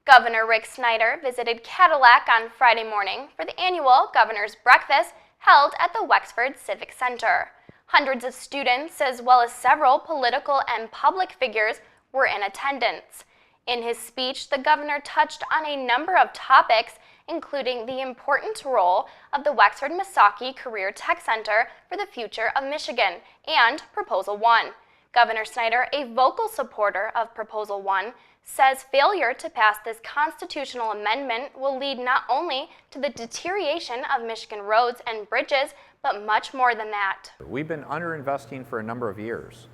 Governor Rick Snyder visited Cadillac on Friday morning for the annual Governor's Breakfast held at the Wexford Civic Center. Hundreds of students, as well as several political and public figures, were in attendance. In his speech, the governor touched on a number of topics, including the important role of the Wexford Civic Career Tech Center for the future of Michigan and Proposal 1. Governor Snyder, a vocal supporter of Proposal 1, says failure to pass this constitutional amendment will lead not only to the deterioration of Michigan roads and bridges, but much more than that. We've been underinvesting for a number of years.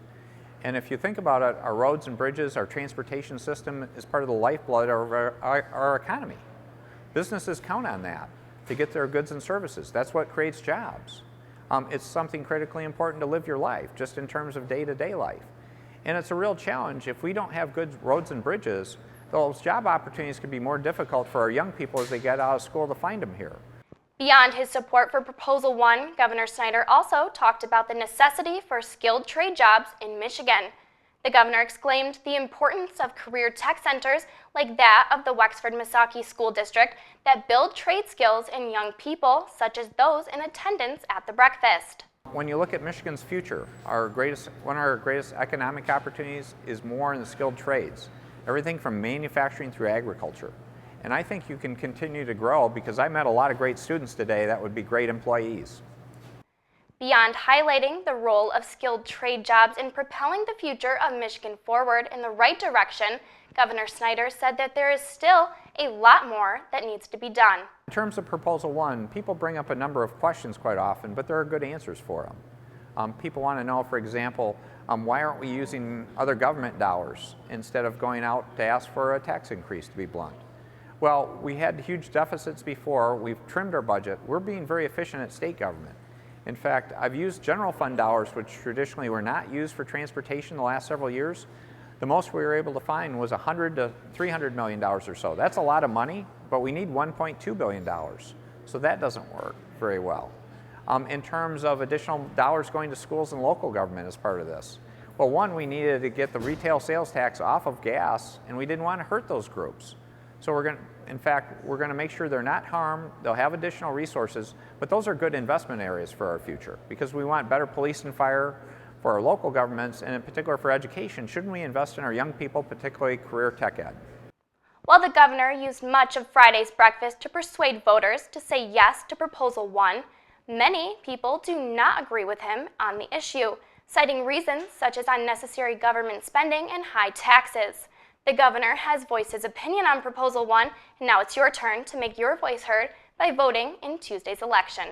And if you think about it, our roads and bridges, our transportation system is part of the lifeblood of our economy. Businesses count on that to get their goods and services. That's what creates jobs. It's something critically important to live your life, just in terms of day-to-day life. And it's a real challenge. If we don't have good roads and bridges, those job opportunities can be more difficult for our young people as they get out of school to find them here. Beyond his support for Proposal 1, Governor Snyder also talked about the necessity for skilled trade jobs in Michigan. The governor exclaimed the importance of career tech centers like that of the Wexford Civic School District that build trade skills in young people, such as those in attendance at the breakfast. When you look at Michigan's future, one of our greatest economic opportunities is more in the skilled trades, everything from manufacturing through agriculture. And I think you can continue to grow because I met a lot of great students today that would be great employees. Beyond highlighting the role of skilled trade jobs in propelling the future of Michigan forward in the right direction, Governor Snyder said that there is still a lot more that needs to be done. In terms of Proposal 1, people bring up a number of questions quite often, but there are good answers for them. People want to know, for example, why aren't we using other government dollars instead of going out to ask for a tax increase, to be blunt? Well, we had huge deficits before. We've trimmed our budget. We're being very efficient at state government. In fact, I've used general fund dollars, which traditionally were not used for transportation the last several years. The most we were able to find was $100 to $300 million or so. That's a lot of money, but we need $1.2 billion. So that doesn't work very well. In terms of additional dollars going to schools and local government as part of this. Well, one, we needed to get the retail sales tax off of gas, and we didn't want to hurt those groups. So we're going to make sure they're not harmed, they'll have additional resources, but those are good investment areas for our future because we want better police and fire for our local governments, and in particular for education. Shouldn't we invest in our young people, particularly career tech ed? While the governor used much of Friday's breakfast to persuade voters to say yes to Proposal 1, many people do not agree with him on the issue, citing reasons such as unnecessary government spending and high taxes. The governor has voiced his opinion on Proposal 1, and now it's your turn to make your voice heard by voting in Tuesday's election.